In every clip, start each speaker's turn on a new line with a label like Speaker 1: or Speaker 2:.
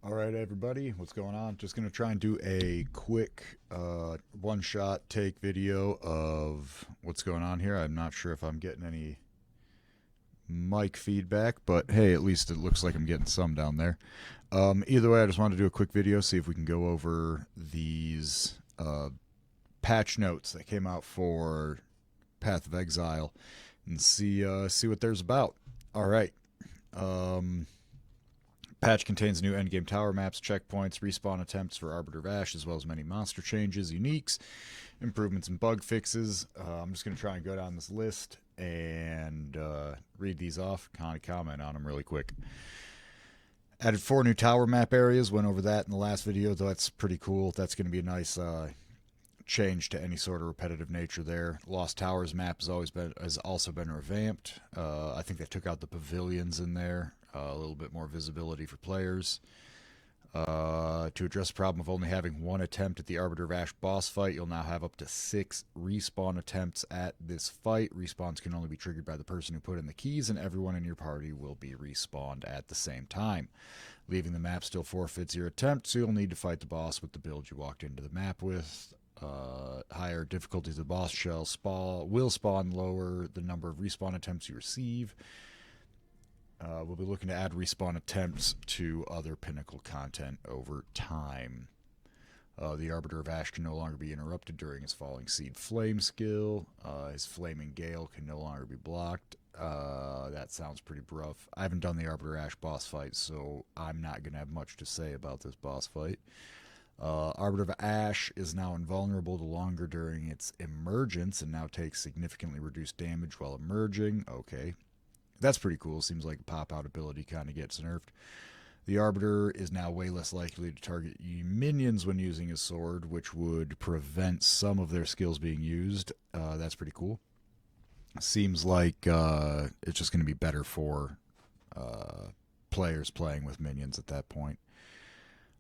Speaker 1: Alright everybody, what's going on? Just going to try and do a quick one-shot take video of what's going on here. I'm not sure if I'm getting any mic feedback, but hey, at least it looks like I'm getting some down there. Either way, I just wanted to do a quick video, see if we can go over these patch notes that came out for Path of Exile and see what there's about. Alright. Patch contains new endgame tower maps, checkpoints, respawn attempts for Arbiter of Ash, as well as many monster changes, uniques, improvements, and bug fixes. I'm just going to try and go down this list and read these off, kind of comment on them really quick. Added 4 new tower map areas. Went over that in the last video. That's pretty cool. That's going to be a nice change to any sort of repetitive nature there. Lost Towers map has also been revamped. I think they took out the pavilions in there. A little bit more visibility for players. To address the problem of only having one attempt at the Arbiter of Ash boss fight, you'll now have up to 6 respawn attempts at this fight. Respawns can only be triggered by the person who put in the keys, and everyone in your party will be respawned at the same time. Leaving the map still forfeits your attempt, so you'll need to fight the boss with the build you walked into the map with. Higher difficulty of the boss will spawn lower the number of respawn attempts you receive. We'll be looking to add respawn attempts to other Pinnacle content over time. The Arbiter of Ash can no longer be interrupted during his Falling Seed Flame skill. His Flaming Gale can no longer be blocked. That sounds pretty rough. I haven't done the Arbiter Ash boss fight, so I'm not going to have much to say about this boss fight. Arbiter of Ash is now invulnerable to longer during its emergence and now takes significantly reduced damage while emerging. Okay. That's pretty cool. Seems like a pop-out ability kind of gets nerfed. The Arbiter is now way less likely to target minions when using his sword, which would prevent some of their skills being used. That's pretty cool. Seems like it's just going to be better for players playing with minions at that point.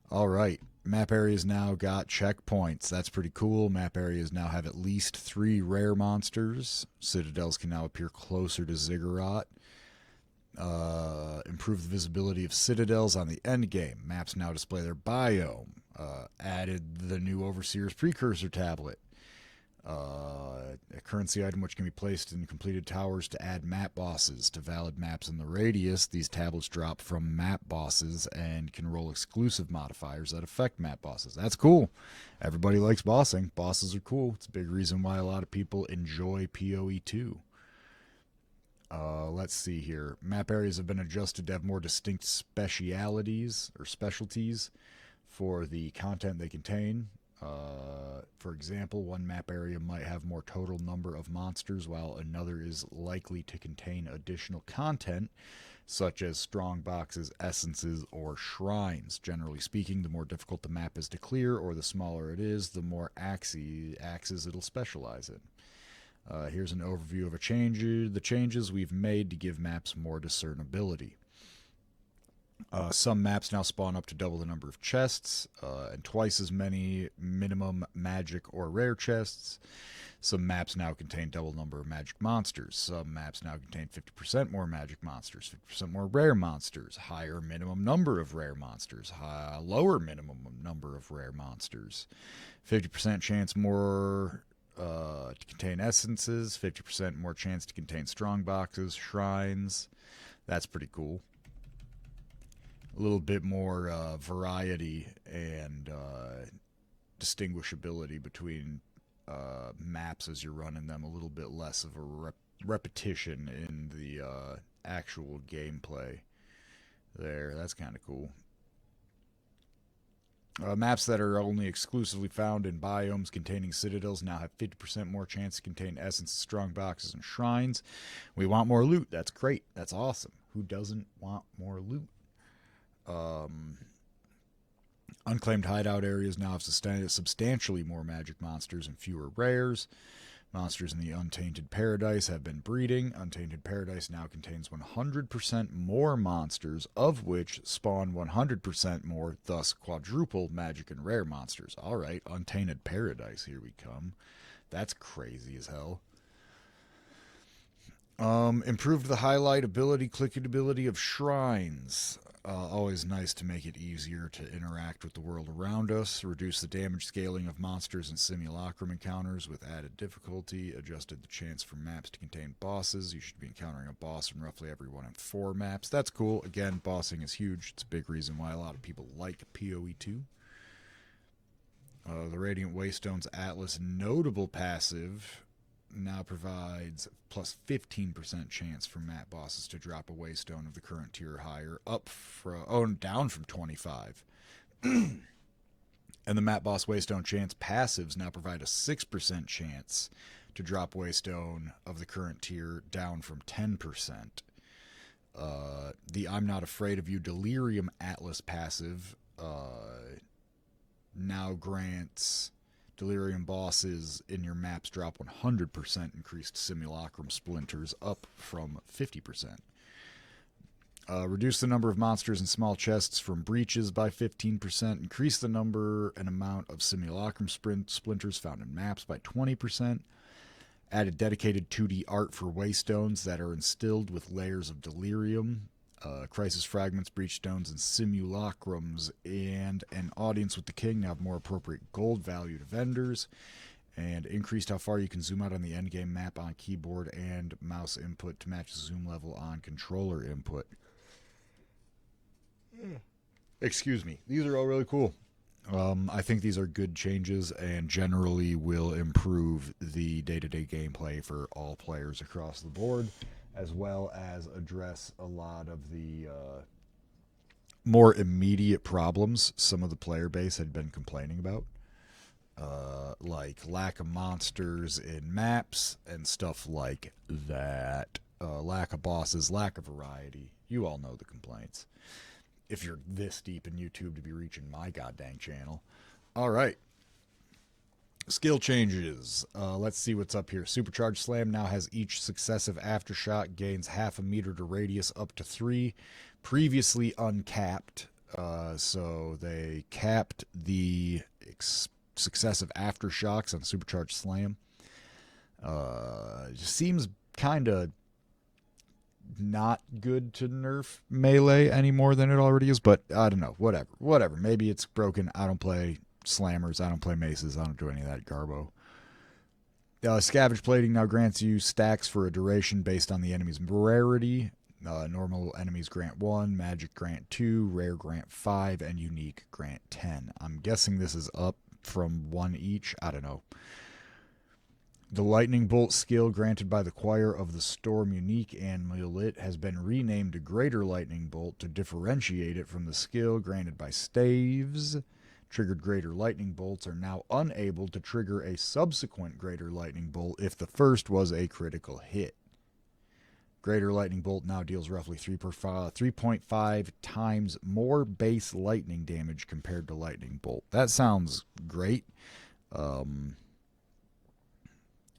Speaker 1: Alright, map areas now got checkpoints. That's pretty cool. Map areas now have at least 3 rare monsters. Citadels can now appear closer to Ziggurat. Improve the visibility of citadels on the endgame. Maps now display their biome. Added the new Overseer's Precursor tablet. A currency item which can be placed in completed towers to add map bosses to valid maps in the radius. These tablets drop from map bosses and can roll exclusive modifiers that affect map bosses. That's cool. Everybody likes bossing. Bosses are cool. It's a big reason why a lot of people enjoy PoE 2. Let's see here. Map areas have been adjusted to have more distinct specialities or specialties for the content they contain. For example, one map area might have more total number of monsters, while another is likely to contain additional content, such as strong boxes, essences, or shrines. Generally speaking, the more difficult the map is to clear, or the smaller it is, the more axes it'll specialize in. Here's an overview of the changes we've made to give maps more discernibility. Some maps now spawn up to double the number of chests and twice as many minimum magic or rare chests. Some maps now contain double number of magic monsters. Some maps now contain 50% more magic monsters, 50% more rare monsters, higher minimum number of rare monsters, lower minimum number of rare monsters, 50% chance more to contain essences, 50% more chance to contain strong boxes, shrines. That's pretty cool. A little bit more variety and distinguishability between maps as you're running them. A little bit less of a repetition in the actual gameplay there. That's kind of cool. Maps that are only exclusively found in biomes containing citadels now have 50% more chance to contain essences, strong boxes, and shrines. We want more loot. That's great. That's awesome. Who doesn't want more loot? Unclaimed hideout areas now have substantially more magic monsters and fewer rares. Monsters in the Untainted Paradise have been breeding. Untainted Paradise now contains 100% more monsters, of which spawn 100% more, thus quadruple magic and rare monsters. Alright, Untainted Paradise, here we come. That's crazy as hell. Improved the highlight ability, clickability of shrines. Always nice to make it easier to interact with the world around us. Reduce the damage scaling of monsters and simulacrum encounters with added difficulty. Adjusted the chance for maps to contain bosses. You should be encountering a boss in roughly every 1 in 4 maps. That's cool. Again, bossing is huge. It's a big reason why a lot of people like PoE2. The Radiant Waystone's Atlas notable passive now provides plus 15% chance for map bosses to drop a waystone of the current tier or higher, down from 25. And the map boss waystone chance passives now provide a 6% chance to drop waystone of the current tier, down from 10%. The I'm Not Afraid of You Delirium Atlas passive now grants Delirium bosses in your maps drop 100% increased simulacrum splinters, up from 50%. Reduce the number of monsters in small chests from breaches by 15%. Increase the number and amount of simulacrum splinters found in maps by 20%. Added dedicated 2D art for waystones that are instilled with layers of delirium. Crisis fragments, breach stones, and simulacrums, and an audience with the king now have more appropriate gold value to vendors, and increased how far you can zoom out on the endgame map on keyboard and mouse input to match the zoom level on controller input. Excuse me. These are all really cool. I think these are good changes and generally will improve the day-to-day gameplay for all players across the board, as well as address a lot of the more immediate problems some of the player base had been complaining about, like lack of monsters in maps and stuff like that, lack of bosses, lack of variety. You all know the complaints, if you're this deep in YouTube to be reaching my goddamn channel. All right. Skill changes. Let's see what's up here. Supercharged Slam now has each successive aftershock gains half a meter to radius up to 3. Previously uncapped. So they capped the successive aftershocks on Supercharged Slam. Just seems kind of not good to nerf melee any more than it already is, but I don't know. Whatever. Maybe it's broken. I don't play slammers. I don't play maces. I don't do any of that garbo. Scavenge plating now grants you stacks for a duration based on the enemy's rarity. Normal enemies grant 1, magic grant 2, rare grant 5, and unique grant 10. I'm guessing this is up from 1 each. I don't know. The Lightning Bolt skill granted by the Choir of the Storm unique amulet has been renamed to Greater Lightning Bolt to differentiate it from the skill granted by Staves. Triggered Greater Lightning Bolts are now unable to trigger a subsequent Greater Lightning Bolt if the first was a critical hit. Greater Lightning Bolt now deals roughly 3.5 times more base lightning damage compared to Lightning Bolt. That sounds great.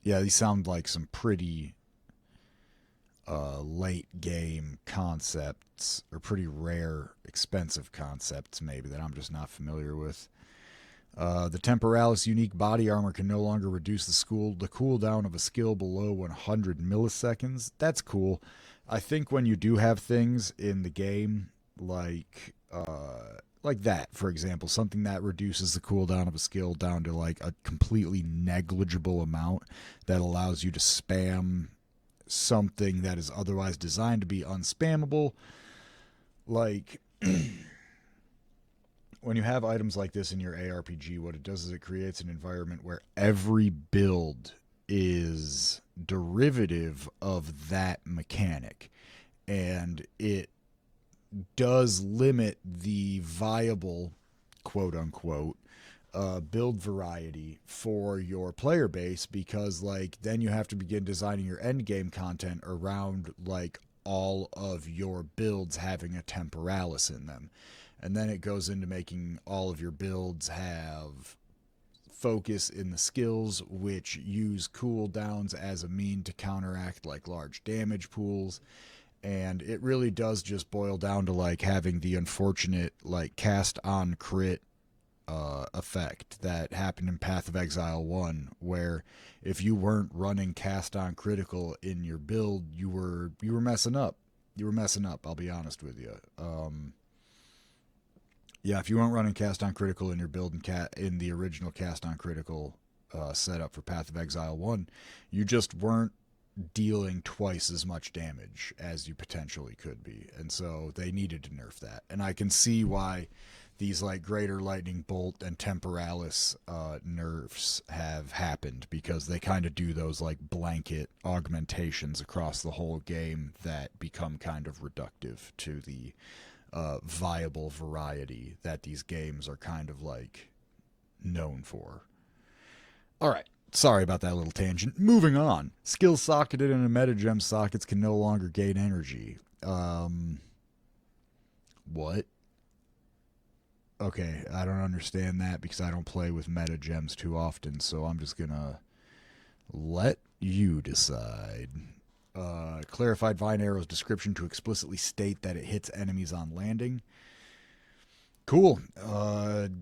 Speaker 1: Yeah, these sound like some pretty late game concepts, or pretty rare, expensive concepts maybe that I'm just not familiar with. The Temporalis unique body armor can no longer reduce the cooldown of a skill below 100 milliseconds. That's cool. I think when you do have things in the game like that, for example, something that reduces the cooldown of a skill down to like a completely negligible amount that allows you to spam something that is otherwise designed to be unspammable. Like, when you have items like this in your ARPG, what it does is it creates an environment where every build is derivative of that mechanic. And it does limit the viable, quote-unquote, build variety for your player base, because like then you have to begin designing your end game content around like all of your builds having a temporalis in them, and then it goes into making all of your builds have focus in the skills, which use cooldowns as a mean to counteract like large damage pools. And it really does just boil down to like having the unfortunate like cast on crit effect that happened in Path of Exile 1, where if you weren't running cast on critical in your build, you were messing up. You were messing up, I'll be honest with you. Yeah, if you weren't running cast on critical in your build in the original cast on critical setup for Path of Exile 1, you just weren't dealing twice as much damage as you potentially could be. And so they needed to nerf that. And I can see why these like Greater Lightning Bolt and Temporalis nerfs have happened, because they kind of do those like blanket augmentations across the whole game that become kind of reductive to the viable variety that these games are kind of like known for. All right. Sorry about that little tangent. Moving on. Skills socketed into metagem sockets can no longer gain energy. What? Okay, I don't understand that because I don't play with meta gems too often, so I'm just gonna let you decide. Clarified Vine Arrow's description to explicitly state that it hits enemies on landing. Cool.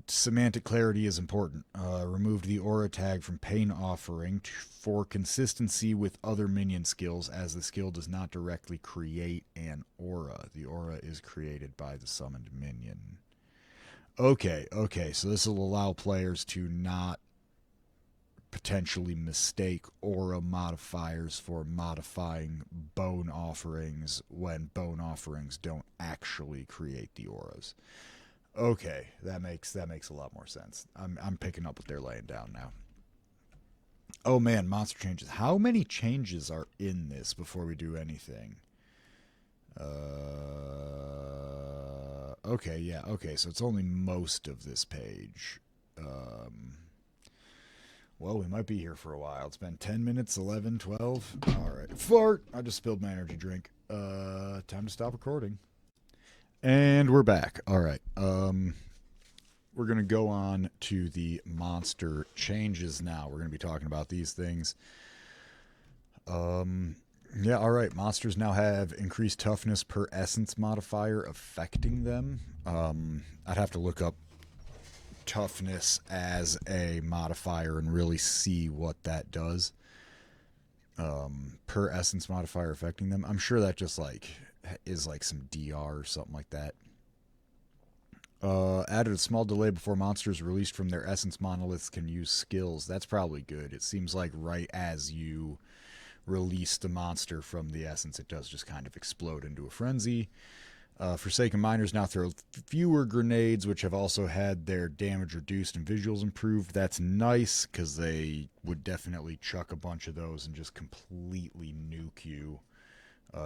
Speaker 1: Semantic clarity is important. Removed the aura tag from Pain Offering for consistency with other minion skills, as the skill does not directly create an aura. The aura is created by the summoned minion. Okay, so this will allow players to not potentially mistake aura modifiers for modifying bone offerings when bone offerings don't actually create the auras. Okay, that makes a lot more sense. I'm picking up what they're laying down now. Oh man, monster changes. How many changes are in this before we do anything? Okay, yeah, okay, so it's only most of this page. Well, we might be here for a while. It's been 10 minutes, 11, 12. All right. Fart! I just spilled my energy drink. Time to stop recording. And we're back. All right. We're going to go on to the monster changes now. We're going to be talking about these things. Yeah, all right. Monsters now have increased toughness per essence modifier affecting them. I'd have to look up toughness as a modifier and really see what that does. Per essence modifier affecting them. I'm sure that just like is like some DR or something like that. Added a small delay before monsters released from their essence monoliths can use skills. That's probably good. It seems like right as you release the monster from the essence, it does just kind of explode into a frenzy. Forsaken Miners now throw fewer grenades, which have also had their damage reduced and visuals improved. That's nice, because they would definitely chuck a bunch of those and just completely nuke you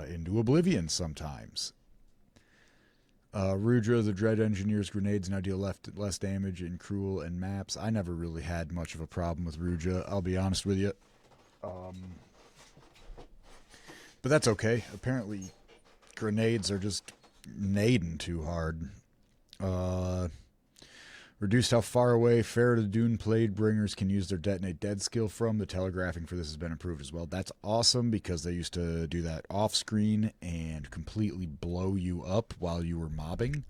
Speaker 1: into oblivion sometimes. Rudra, the Dread Engineer's grenades now deal less damage in Cruel and maps. I never really had much of a problem with Rudra, I'll be honest with you. But that's okay. Apparently, grenades are just nading too hard. Reduced how far away Faradun Blade Bringers can use their Detonate Dead skill from. The telegraphing for this has been improved as well. That's awesome, because they used to do that off screen and completely blow you up while you were mobbing,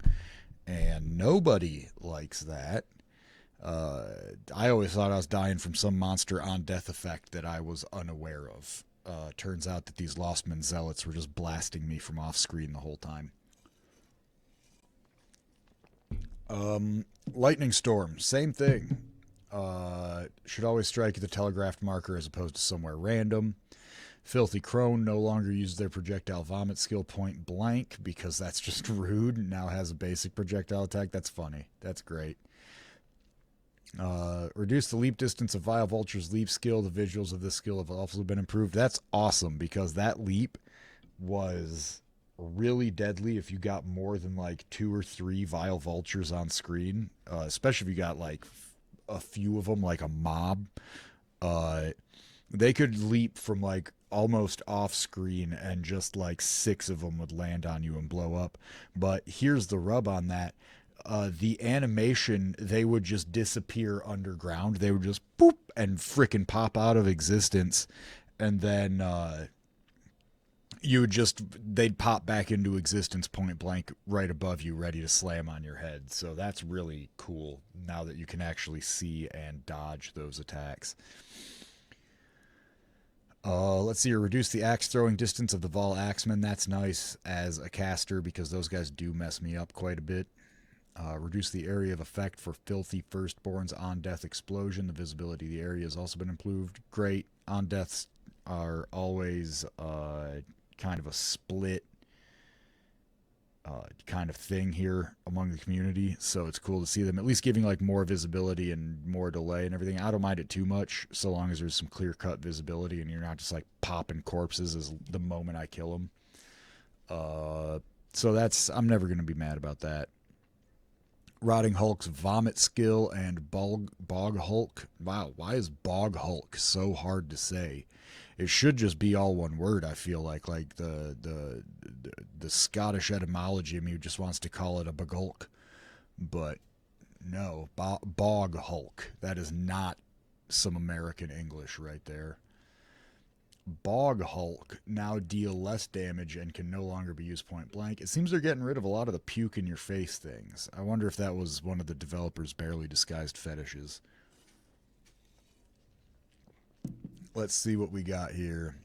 Speaker 1: and nobody likes that. I always thought I was dying from some monster on death effect that I was unaware of. Turns out that these Lostman Zealots were just blasting me from off screen the whole time. Lightning Storm, same thing. Should always strike at the telegraphed marker as opposed to somewhere random. Filthy Crone no longer uses their projectile vomit skill point blank, because that's just rude. Now has a basic projectile attack. That's funny. That's great. Reduce the leap distance of Vile Vulture's leap skill. The visuals of this skill have also been improved. That's awesome, because that leap was really deadly if you got more than like 2 or 3 Vile Vultures on screen, especially if you got like a few of them, like a mob. They could leap from like almost off screen, and just like 6 of them would land on you and blow up. But here's the rub on that. The animation, they would just disappear underground. They would just boop and frickin' pop out of existence. And then you would just, they'd pop back into existence point blank right above you, ready to slam on your head. So that's really cool now that you can actually see and dodge those attacks. Let's see here. Reduce the axe throwing distance of the Vol Axemen. That's nice as a caster because those guys do mess me up quite a bit. Reduce the area of effect for Filthy Firstborn's On Death Explosion. The visibility of the area has also been improved. Great. On Deaths are always kind of a split kind of thing here among the community, so it's cool to see them at least giving like more visibility and more delay and everything. I don't mind it too much so long as there's some clear cut visibility and you're not just like popping corpses as the moment I kill them. So that's, I'm never going to be mad about that. Rotting Hulk's Vomit skill and Bog Hulk. Wow, why is Bog Hulk so hard to say? It should just be all one word. I feel like the Scottish etymology of me just wants to call it a bagulk, but no, Bog Hulk. That is not some American English right there. Bog Hulk now deal less damage and can no longer be used point blank. It seems they're getting rid of a lot of the puke in your face things. I wonder if that was one of the developers' barely disguised fetishes. Let's see what we got here.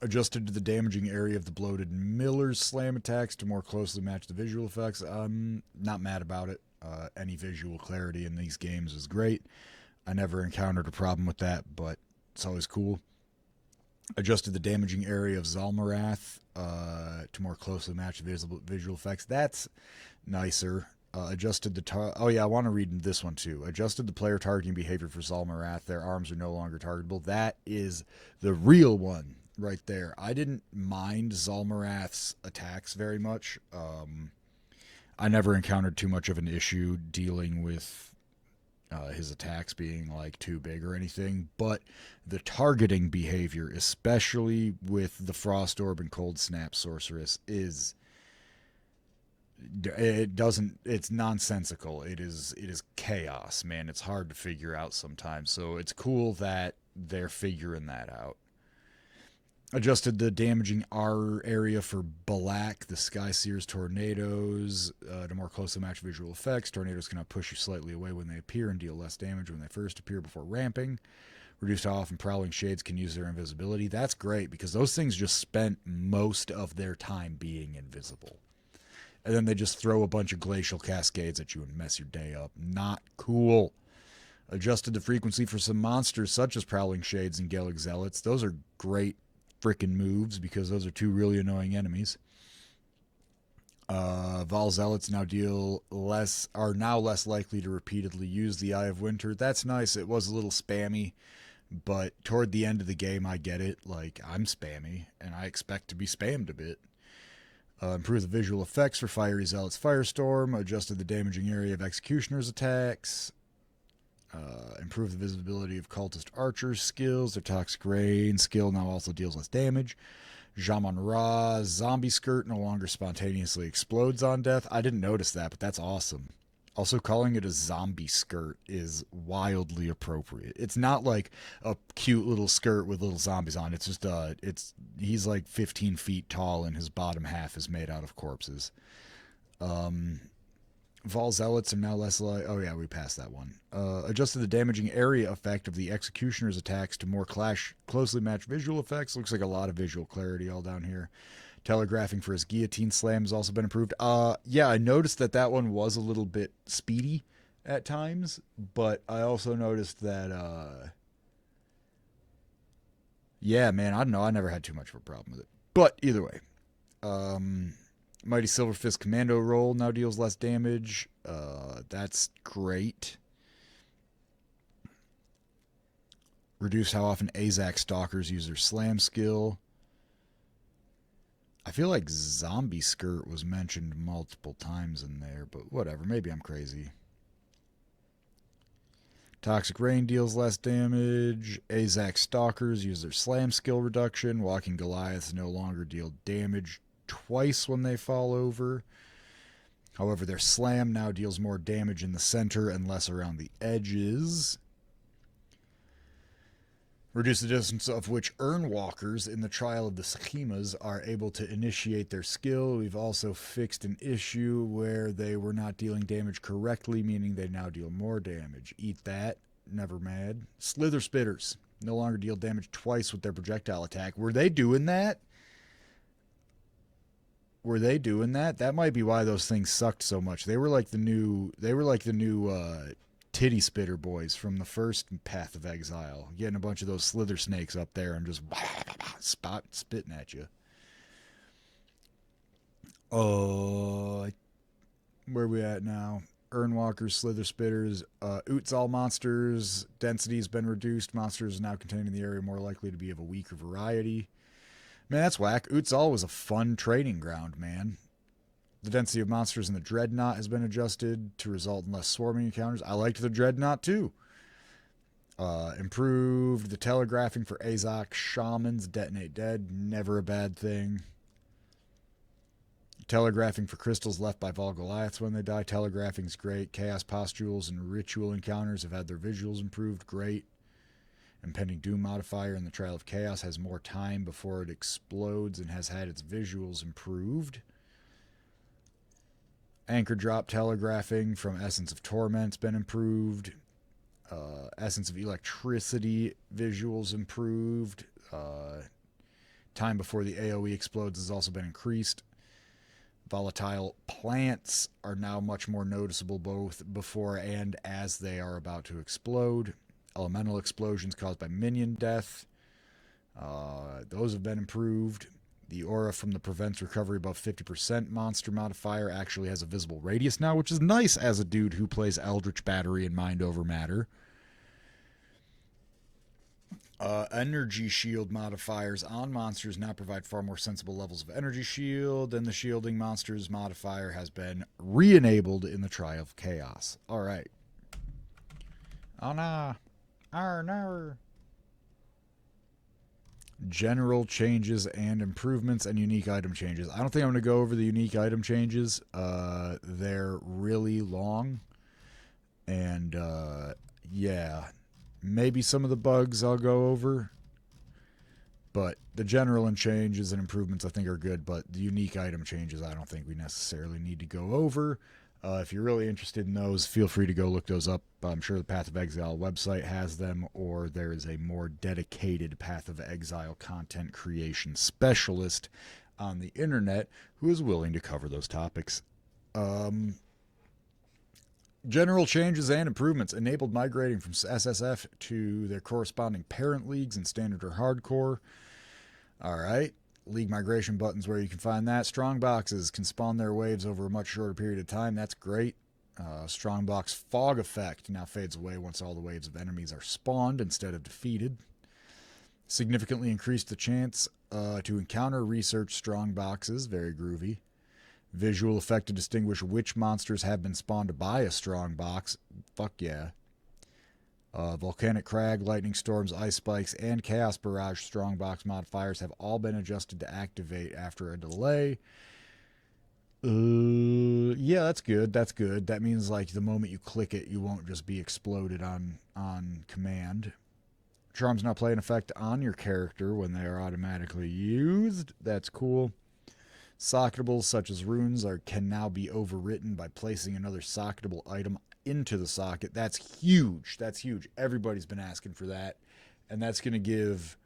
Speaker 1: Adjusted to the damaging area of the bloated Miller's slam attacks to more closely match the visual effects. I'm not mad about it. Any visual clarity in these games is great. I never encountered a problem with that, but it's always cool. Adjusted the damaging area of Zalmarath to more closely match the visual effects. That's nicer. Adjusted the oh yeah, I want to read this one too. Adjusted the player targeting behavior for Zalmarath. Their arms are no longer targetable. That is the real one right there. I didn't mind Zalmarath's attacks very much. I never encountered too much of an issue dealing with his attacks being like too big or anything, but the targeting behavior, especially with the Frost Orb and Cold Snap Sorceress, is, it's nonsensical. It is chaos, man. It's hard to figure out sometimes. So it's cool that they're figuring that out. Adjusted the damaging R area for Balak, the Sky Seer's tornadoes, to more closely match visual effects. Tornadoes can now push you slightly away when they appear and deal less damage when they first appear before ramping. Reduced how often Prowling Shades can use their invisibility. That's great because those things just spent most of their time being invisible. And then they just throw a bunch of glacial cascades at you and mess your day up. Not cool. Adjusted the frequency for some monsters such as Prowling Shades and Gaelic Zealots. Those are great freaking moves because those are two really annoying enemies. Vol Zealots now are now less likely to repeatedly use the Eye of Winter. That's nice. It was a little spammy, but toward the end of the game, I get it. Like, I'm spammy, and I expect to be spammed a bit. Improve the visual effects for Fiery Zealot's Firestorm. Adjusted the damaging area of Executioner's attacks. Improve the visibility of Cultist Archer's skills. Their Toxic Rain skill now also deals less damage. Jaman Ra's Zombie Skirt no longer spontaneously explodes on death. I didn't notice that, but that's awesome. Also, calling it a zombie skirt is wildly appropriate. It's not like a cute little skirt with little zombies on. It's just he's like 15 feet tall and his bottom half is made out of corpses. Vol Zealots are now less like... Oh yeah, we passed that one. Adjusted the damaging area effect of the Executioner's attacks to more closely match visual effects. Looks like a lot of visual clarity all down here. Telegraphing for his guillotine slam has also been improved. Yeah, I noticed that one was a little bit speedy at times, but I also noticed that, yeah, man, I don't know. I never had too much of a problem with it. But either way, Mighty Silver Fist Commando roll now deals less damage. That's great. Reduce how often Azak stalkers use their slam skill. I feel like Zombie Skirt was mentioned multiple times in there, but whatever. Maybe I'm crazy. Toxic Rain deals less damage. Azak Stalkers use their slam skill reduction. Walking Goliaths no longer deal damage twice when they fall over. However, their slam now deals more damage in the center and less around the edges. Reduce the distance of which Earnwalkers in the Trial of the Schemas are able to initiate their skill. We've also fixed an issue where they were not dealing damage correctly, meaning they now deal more damage. Eat that. Never mad. Slither Spitters no longer deal damage twice with their projectile attack. Were they doing that? Were they doing that? That might be why those things sucked so much. They were like the new titty spitter boys from the first Path of Exile, getting a bunch of those slither snakes up there and just spitting at you. Where are we at now? Earnwalkers, slither spitters, Exile monsters. Density has been reduced. Monsters now contained in the area more likely to be of a weaker variety. Man, that's whack. Exile was a fun training ground, man. The density of monsters in the Dreadnought has been adjusted to result in less swarming encounters. I liked the Dreadnought too. Improved the telegraphing for Azok Shamans. Detonate dead. Never a bad thing. Telegraphing for crystals left by Vol Goliaths when they die. Telegraphing's great. Chaos Postules and Ritual encounters have had their visuals improved. Great. Impending Doom modifier in the Trial of Chaos has more time before it explodes and has had its visuals improved. Anchor drop telegraphing from Essence of Torment's been improved. Essence of Electricity visuals improved. Time before the AoE explodes has also been increased. Volatile plants are now much more noticeable both before and as they are about to explode. Elemental explosions caused by minion death. Those have been improved. The aura from the prevents recovery above 50% monster modifier actually has a visible radius now, which is nice as a dude who plays Eldritch Battery and Mind Over Matter. Energy shield modifiers on monsters now provide far more sensible levels of energy shield, and the shielding monsters modifier has been re-enabled in the Trial of Chaos. All right. Oh, nah. No. General changes and improvements and unique item changes. I don't think I'm going to go over the unique item changes. They're really long. And, yeah. Maybe some of the bugs I'll go over. But the general and changes and improvements I think are good. But the unique item changes I don't think we necessarily need to go over. If you're really interested in those, feel free to go look those up. I'm sure the Path of Exile website has them, or there is a more dedicated Path of Exile content creation specialist on the internet who is willing to cover those topics. General changes and improvements enabled migrating from SSF to their corresponding parent leagues in Standard or Hardcore. All right. League migration buttons where you can find that. Strong boxes can spawn their waves over a much shorter period of time. That's great. Strongbox fog effect now fades away once all the waves of enemies are spawned instead of defeated. Significantly increased the chance to encounter research strongboxes. Very groovy. Visual effect to distinguish which monsters have been spawned by a strongbox. Fuck yeah. Volcanic Crag, Lightning Storms, Ice Spikes, and Chaos Barrage Strongbox modifiers have all been adjusted to activate after a delay. Yeah, that's good. That's good. That means like the moment you click it, you won't just be exploded on command. Charms now play an effect on your character when they are automatically used. That's cool. Socketables such as runes can now be overwritten by placing another socketable item into the socket. That's huge. That's huge. Everybody's been asking for that. And that's going to give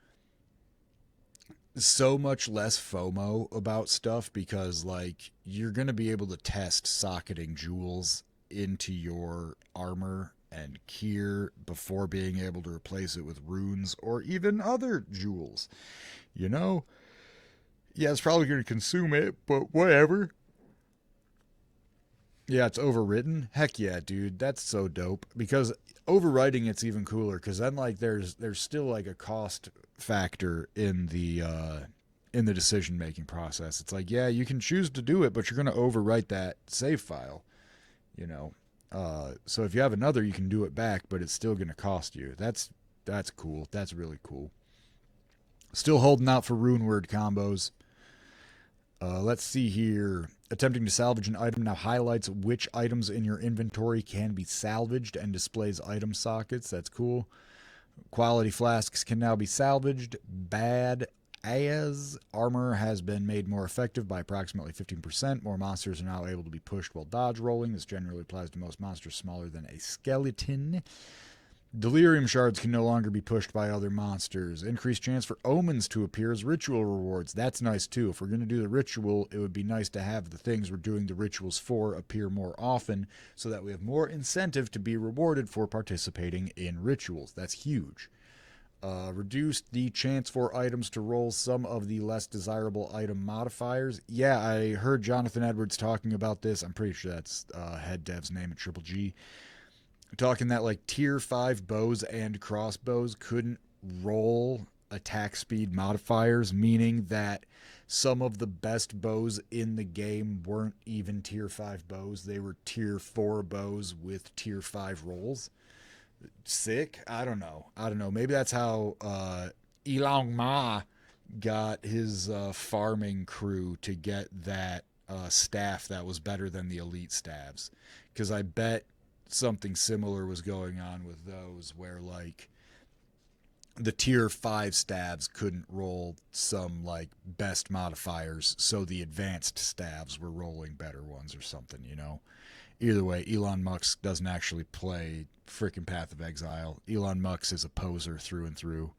Speaker 1: so much less FOMO about stuff because, like, you're going to be able to test socketing jewels into your armor and gear before being able to replace it with runes or even other jewels. You know? Yeah, it's probably going to consume it, but whatever. Yeah, it's overwritten. Heck yeah, dude. That's so dope. Because overwriting it's even cooler because then like there's still like a cost factor in the decision making process. It's like, yeah, you can choose to do it, but you're going to overwrite that save file, you know. So if you have another, you can do it back, but it's still going to cost you. That's cool. That's really cool. Still holding out for rune word combos. Let's see here. Attempting to salvage an item now highlights which items in your inventory can be salvaged and displays item sockets. That's cool. Quality flasks can now be salvaged. Bad as armor has been made more effective by approximately 15%. More monsters are now able to be pushed while dodge rolling. This generally applies to most monsters smaller than a skeleton. Delirium shards can no longer be pushed by other monsters. Increased chance for omens to appear as ritual rewards. That's nice too. If we're going to do the ritual, it would be nice to have the things we're doing the rituals for appear more often so that we have more incentive to be rewarded for participating in rituals. That's huge. Reduced the chance for items to roll some of the less desirable item modifiers. Yeah, I heard Jonathan Edwards talking about this. I'm pretty sure that's head dev's name at Triple G. Talking that like tier 5 bows and crossbows couldn't roll attack speed modifiers, meaning that some of the best bows in the game weren't even tier 5 bows. They were tier 4 bows with tier 5 rolls. Sick? I don't know. Maybe that's how Elon Ma got his farming crew to get that staff that was better than the elite staffs. Because I bet something similar was going on with those where like the tier 5 stabs couldn't roll some like best modifiers, so the advanced stabs were rolling better ones or something, you know. Either way, Elon Musk doesn't actually play freaking Path of Exile. Elon Musk is a poser through and through.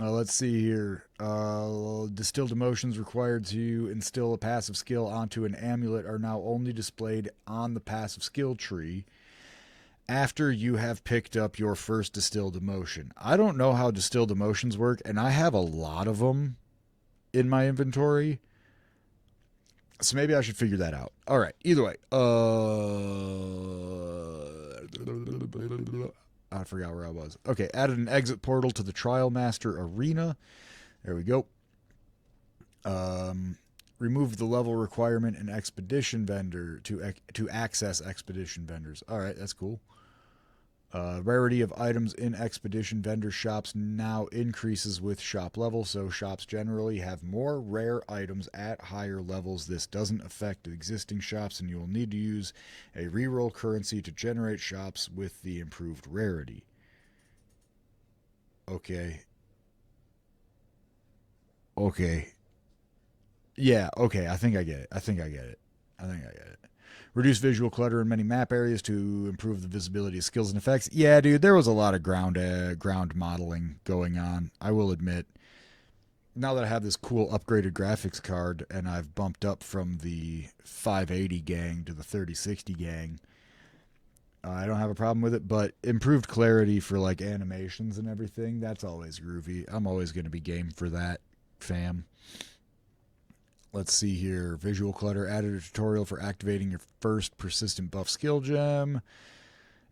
Speaker 1: Let's see here. Distilled emotions required to instill a passive skill onto an amulet are now only displayed on the passive skill tree after you have picked up your first distilled emotion. I don't know how distilled emotions work, and I have a lot of them in my inventory. So maybe I should figure that out. All right. Either way. I forgot where I was. Okay. Added an exit portal to the Trial Master Arena. There we go. Removed the level requirement in Expedition Vendor to access Expedition Vendors. All right. That's cool. Rarity of items in Expedition Vendor shops now increases with shop level, so shops generally have more rare items at higher levels. This doesn't affect existing shops, and you will need to use a reroll currency to generate shops with the improved rarity. Okay. Yeah, okay, I think I get it. Reduce visual clutter in many map areas to improve the visibility of skills and effects. Yeah, dude, there was a lot of ground modeling going on, I will admit. Now that I have this cool upgraded graphics card and I've bumped up from the 580 gang to the 3060 gang, I don't have a problem with it, but improved clarity for like animations and everything, that's always groovy. I'm always going to be game for that, fam. Let's see here. Visual clutter added a tutorial for activating your first persistent buff skill gem.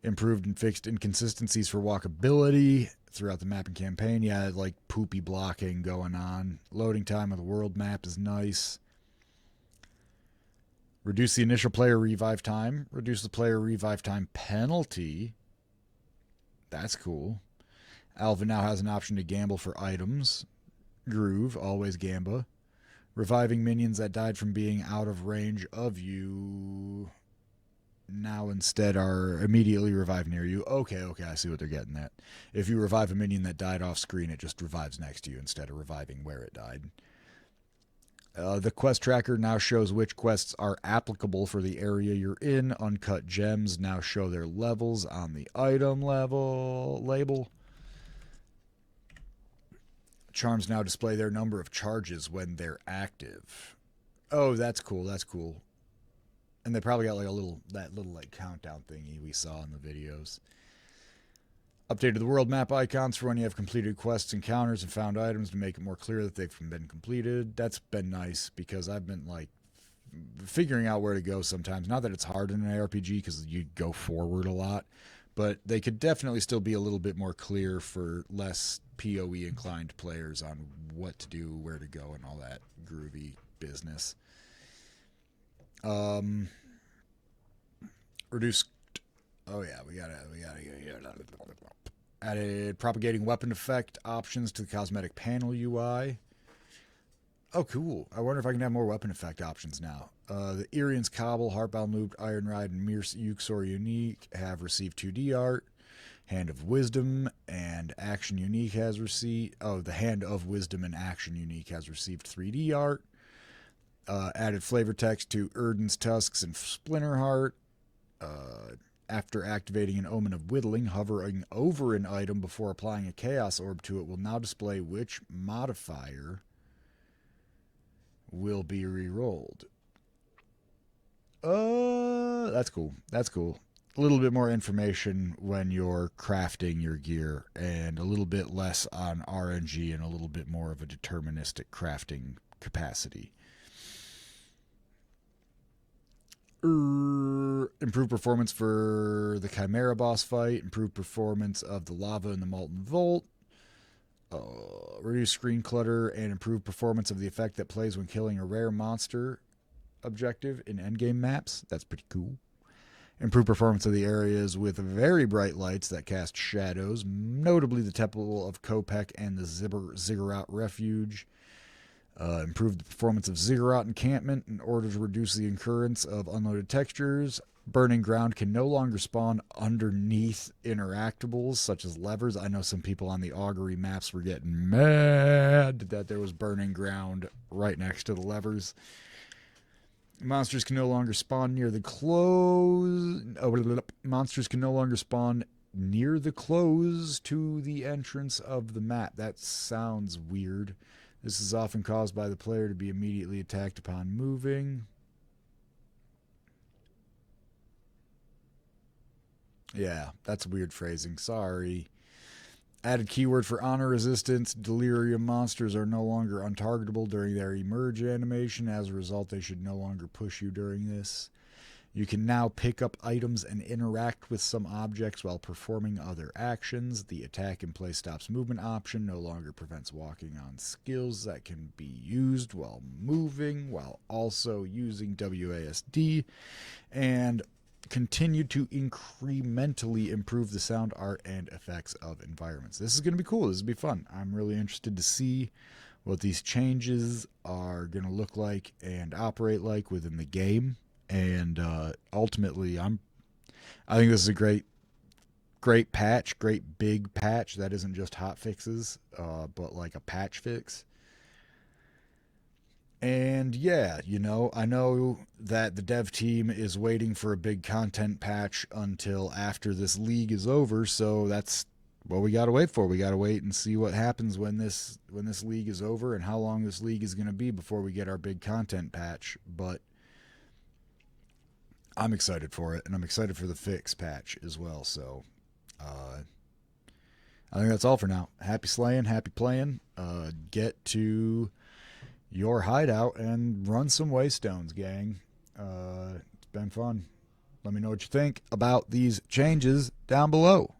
Speaker 1: Improved and fixed inconsistencies for walkability throughout the map and campaign. Yeah, like poopy blocking going on. Loading time of the world map is nice. Reduce the initial player revive time. Reduce the player revive time penalty. That's cool. Alvin now has an option to gamble for items. Groove, always gamba. Reviving minions that died from being out of range of you now instead are immediately revived near you. Okay, I see what they're getting at. If you revive a minion that died off screen, it just revives next to you instead of reviving where it died. The quest tracker now shows which quests are applicable for the area you're in. Uncut gems now show their levels on the item level label. Charms now display their number of charges when they're active. Oh, that's cool. And they probably got like that little like countdown thingy we saw in the videos. Updated the world map icons for when you have completed quests, encounters, and found items to make it more clear that they've been completed. That's been nice because I've been like figuring out where to go sometimes. Not that it's hard in an ARPG because you go forward a lot, but they could definitely still be a little bit more clear for less PoE inclined players on what to do, where to go, and all that groovy business. Reduced. Oh yeah, we gotta added propagating weapon effect options to the cosmetic panel UI. Oh, cool. I wonder if I can have more weapon effect options now. The Irian's Cobble, Heartbound Loop, Iron Ride, and Mir Yuxor Unique have received 2D art. Hand of Wisdom and Action Unique has received. Oh, the Hand of Wisdom and Action Unique has received 3D art. Added flavor text to Erden's Tusks and Splinterheart. After activating an Omen of Whittling, hovering over an item before applying a Chaos Orb to it will now display which modifier will be re-rolled. That's cool. That's cool. A little bit more information when you're crafting your gear, and a little bit less on RNG and a little bit more of a deterministic crafting capacity. Improved performance for the Chimera boss fight. Improved performance of the Lava and the Molten Volt. Reduce screen clutter and improved performance of the effect that plays when killing a rare monster objective in endgame maps. That's pretty cool. Improved performance of the areas with very bright lights that cast shadows, notably the Temple of Kopek and the Ziggurat Refuge. Improved the performance of Ziggurat encampment in order to reduce the occurrence of unloaded textures. Burning ground can no longer spawn underneath interactables such as levers. I know some people on the augury maps were getting mad that there was burning ground right next to the levers. Monsters can no longer spawn near the close. Monsters can no longer spawn near the close to the entrance of the map. That sounds weird. This is often caused by the player to be immediately attacked upon moving. Yeah, that's weird phrasing. Sorry. Added keyword for honor resistance. Delirium monsters are no longer untargetable during their emerge animation. As a result, they should no longer push you during this. You can now pick up items and interact with some objects while performing other actions. The attack and play stops movement option no longer prevents walking on skills that can be used while moving, while also using WASD. And continue to incrementally improve the sound, art, and effects of environments. This is going to be cool. This will be fun. I'm really interested to see what these changes are going to look like and operate like within the game. And ultimately, I think this is a great patch, great big patch that isn't just hot fixes, but like a patch fix. And yeah, I know that the dev team is waiting for a big content patch until after this league is over, so that's what we got to wait for. We got to wait and see what happens when this league is over and how long this league is going to be before we get our big content patch. But I'm excited for it, and I'm excited for the fix patch as well. So I think that's all for now. Happy slaying, happy playing. Get to your hideout and run some waystones, gang. It's been fun. Let me know what you think about these changes down below.